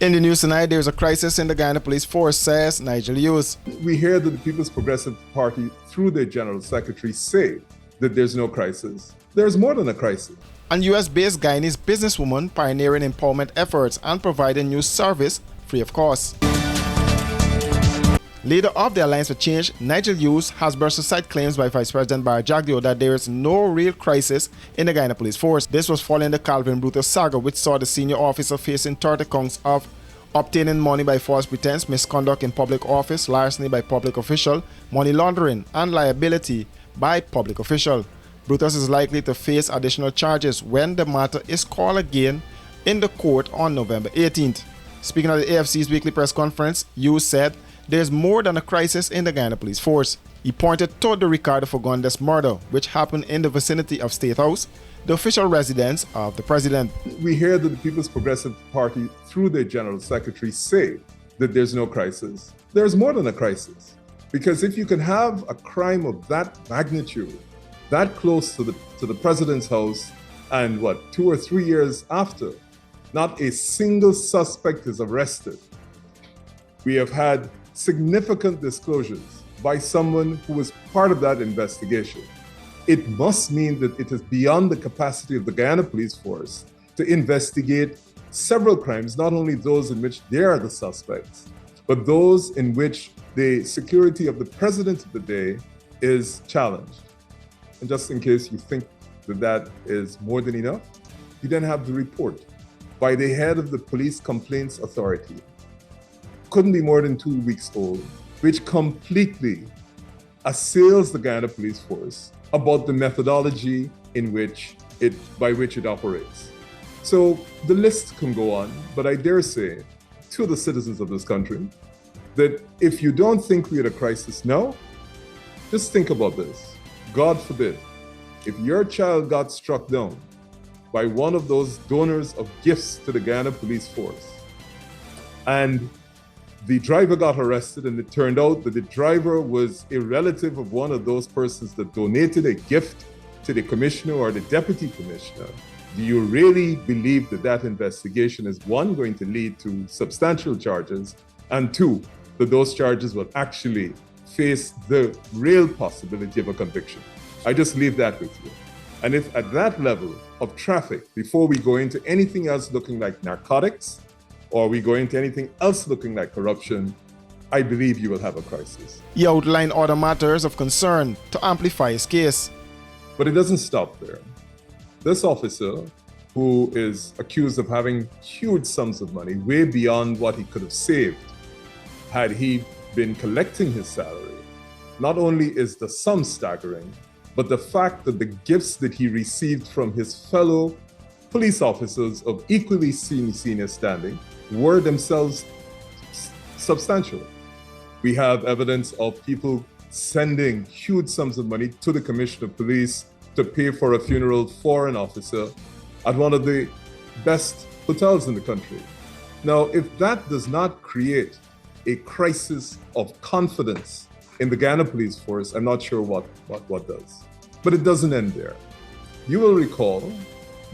In the news tonight, there's a crisis in the Guyana Police Force, says Nigel Hughes. We hear that the People's Progressive Party, through their General Secretary, say that there's no crisis. There's more than a crisis. An US-based Guyanese businesswoman pioneering empowerment efforts and providing news service free of cost. Leader of the Alliance for Change, Nigel Hughes, has burst aside claims by Vice President Barry Jagdeo that there is no real crisis in the Guyana Police Force. This was following the Calvin Brutus saga, which saw the senior officer facing 30 counts of obtaining money by false pretense, misconduct in public office, larceny by public official, money laundering, and liability by public official. Brutus is likely to face additional charges when the matter is called again in the court on November 18th. Speaking at the AFC's weekly press conference, Hughes said there's more than a crisis in the Guyana Police Force. He pointed to the Ricardo Fagundes murder, which happened in the vicinity of State House, the official residence of the president. We hear that the People's Progressive Party, through their General Secretary, say that there's no crisis. There's more than a crisis. Because if you can have a crime of that magnitude, that close to the president's house, and 2 or 3 years after, not a single suspect is arrested. We have had significant disclosures by someone who was part of that investigation. It must mean that it is beyond the capacity of the Guyana Police Force to investigate several crimes, not only those in which they are the suspects, but those in which the security of the president of the day is challenged. And just in case you think that that is more than enough, you then have the report by the head of the Police Complaints Authority, couldn't be more than 2 weeks old, which completely assails the Guyana Police Force about the methodology by which it operates. So the list can go on, but I dare say to the citizens of this country that if you don't think we're at a crisis now, just think about this. God forbid, if your child got struck down by one of those donors of gifts to the Guyana Police Force, and the driver got arrested, and it turned out that the driver was a relative of one of those persons that donated a gift to the commissioner or the deputy commissioner, do you really believe that that investigation is, one, going to lead to substantial charges, and two, that those charges will actually face the real possibility of a conviction? I just leave that with you. And if at that level of traffic, before we go into anything else looking like narcotics, or we go into anything else looking like corruption, I believe you will have a crisis. He outlined other matters of concern to amplify his case. But it doesn't stop there. This officer, who is accused of having huge sums of money, way beyond what he could have saved had he been collecting his salary, not only is the sum staggering, but the fact that the gifts that he received from his fellow police officers of equally senior standing were themselves substantial. We have evidence of people sending huge sums of money to the Commissioner of Police to pay for a funeral for an officer at one of the best hotels in the country. Now, if that does not create a crisis of confidence in the Guyana Police Force, I'm not sure what does. But it doesn't end there. You will recall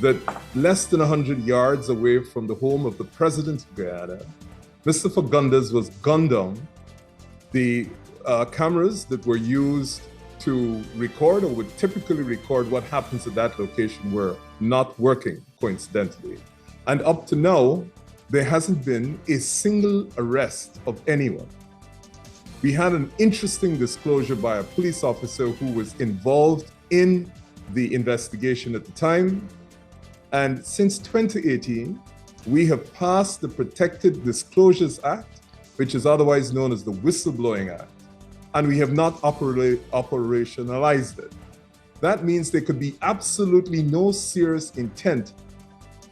that less than 100 yards away from the home of the president of Guyana, Mr. Fagundes was gunned down. The cameras that were used to record or would typically record what happens at that location were not working, coincidentally. And up to now, there hasn't been a single arrest of anyone. We had an interesting disclosure by a police officer who was involved in the investigation at the time. And since 2018, we have passed the Protected Disclosures Act, which is otherwise known as the Whistleblowing Act, and we have not operationalized it. That means there could be absolutely no serious intent,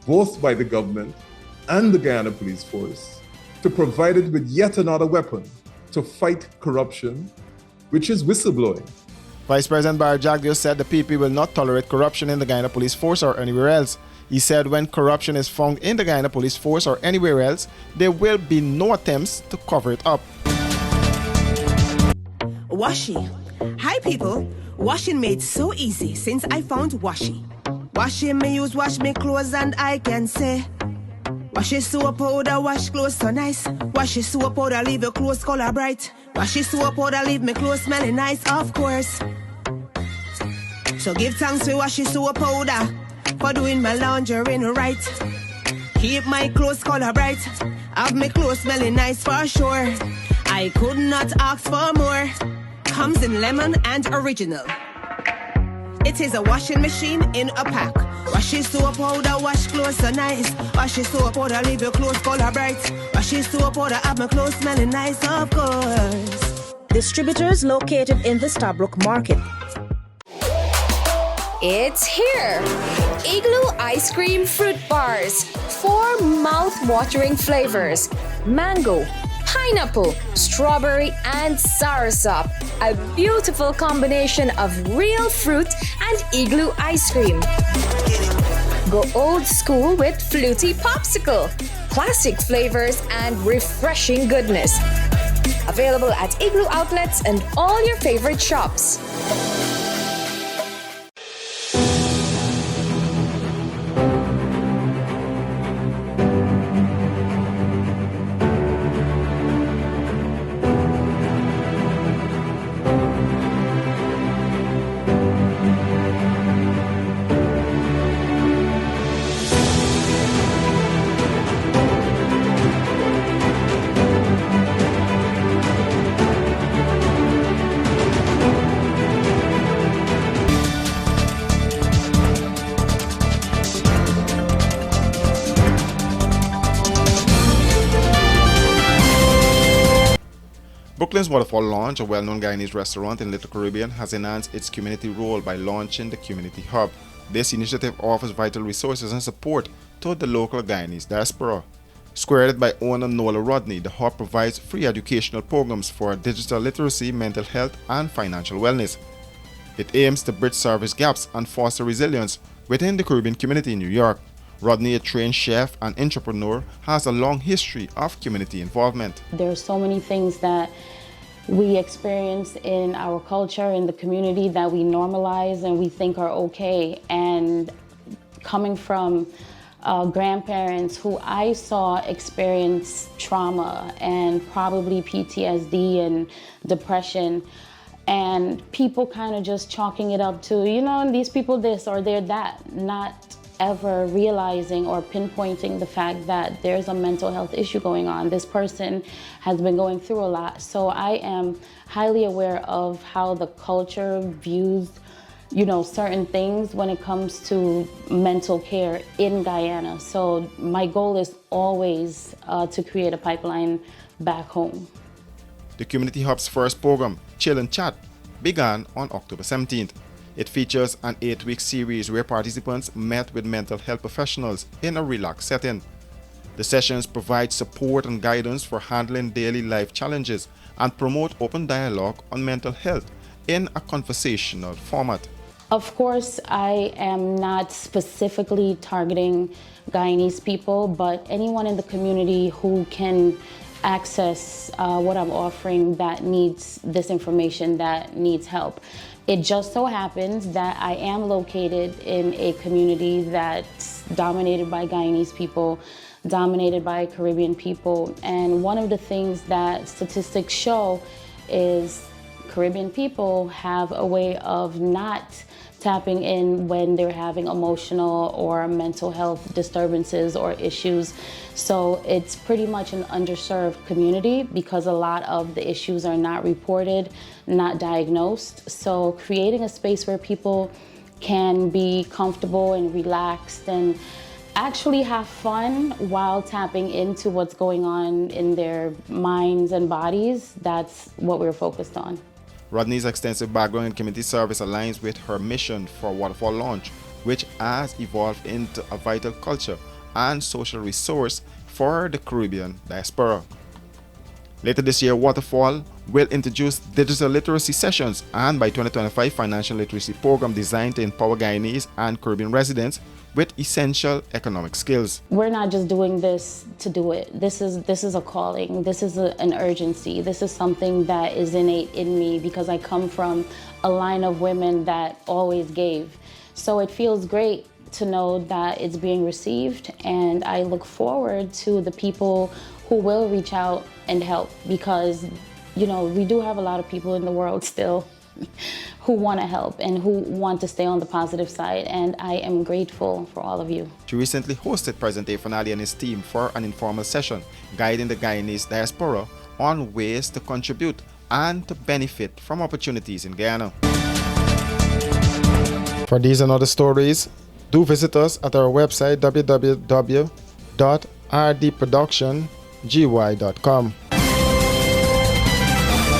both by the government and the Guyana Police Force, to provide it with yet another weapon to fight corruption, which is whistleblowing. Vice President Barry Jagdeo said the PP will not tolerate corruption in the Guyana Police Force or anywhere else. He said when corruption is found in the Guyana Police Force or anywhere else, there will be no attempts to cover it up. Washi. Hi people. Washing made so easy since I found Washi. Washing me use wash me clothes and I can say Wash your soap powder, wash clothes so nice. Wash your soap powder, leave your clothes color bright. Wash your soap powder, leave me clothes smelling nice, of course. So give thanks for wash your soap powder, for doing my laundry right. Keep my clothes color bright, have my clothes smelling nice for sure. I could not ask for more. Comes in lemon and original. It is a washing machine in a pack. Wash your soap powder, wash clothes so nice. Wash your soap powder, leave your clothes color bright. Wash your soap powder, have my clothes smelling nice, of course. Distributors located in the Stabrook Market. It's here! Igloo Ice Cream Fruit Bars. 4 mouth-watering flavors. Mango, pineapple, strawberry, and soursop. A beautiful combination of real fruit and igloo ice cream. Go old school with fluty popsicle. Classic flavors and refreshing goodness. Available at Igloo outlets and all your favorite shops. Brooklyn's Waterfall Lounge, a well-known Guyanese restaurant in Little Caribbean, has enhanced its community role by launching the Community Hub. This initiative offers vital resources and support to the local Guyanese diaspora. Squared by owner Nola Rodney, the hub provides free educational programs for digital literacy, mental health, and financial wellness. It aims to bridge service gaps and foster resilience within the Caribbean community in New York. Rodney, a trained chef and entrepreneur, has a long history of community involvement. There are so many things that we experience in our culture, in the community, that we normalize and we think are okay. And coming from grandparents who I saw experience trauma and probably PTSD and depression, and people kind of just chalking it up to, you know, these people this or they're that, not ever realizing or pinpointing the fact that there's a mental health issue going on. This person has been going through a lot. So I am highly aware of how the culture views, you know, certain things when it comes to mental care in Guyana. So my goal is always to create a pipeline back home. The Community Hub's first program, Chill and Chat, began on October 17th. It features an 8-week series where participants met with mental health professionals in a relaxed setting. The sessions provide support and guidance for handling daily life challenges and promote open dialogue on mental health in a conversational format. Of course, I am not specifically targeting Guyanese people, but anyone in the community who can access what I'm offering that needs this information, that needs help. It just so happens that I am located in a community that's dominated by Guyanese people, dominated by Caribbean people. And one of the things that statistics show is Caribbean people have a way of not tapping in when they're having emotional or mental health disturbances or issues. So it's pretty much an underserved community because a lot of the issues are not reported, not diagnosed. So creating a space where people can be comfortable and relaxed and actually have fun while tapping into what's going on in their minds and bodies, that's what we're focused on. Rodney's extensive background in community service aligns with her mission for Waterfall Lounge, which has evolved into a vital culture and social resource for the Caribbean diaspora. Later this year, Waterfall will introduce digital literacy sessions and by 2025 financial literacy program designed to empower Guyanese and Caribbean residents with essential economic skills. We're not just doing this to do it. This is a calling. This is an urgency. This is something that is innate in me because I come from a line of women that always gave. So it feels great to know that it's being received, and I look forward to the people who will reach out and help, because we do have a lot of people in the world still who want to help and who want to stay on the positive side, and I am grateful for all of you. She recently hosted President Fanali and his team for an informal session guiding the Guyanese diaspora on ways to contribute and to benefit from opportunities in Guyana. For these and other stories, do visit us at our website www.rdproductiongy.com.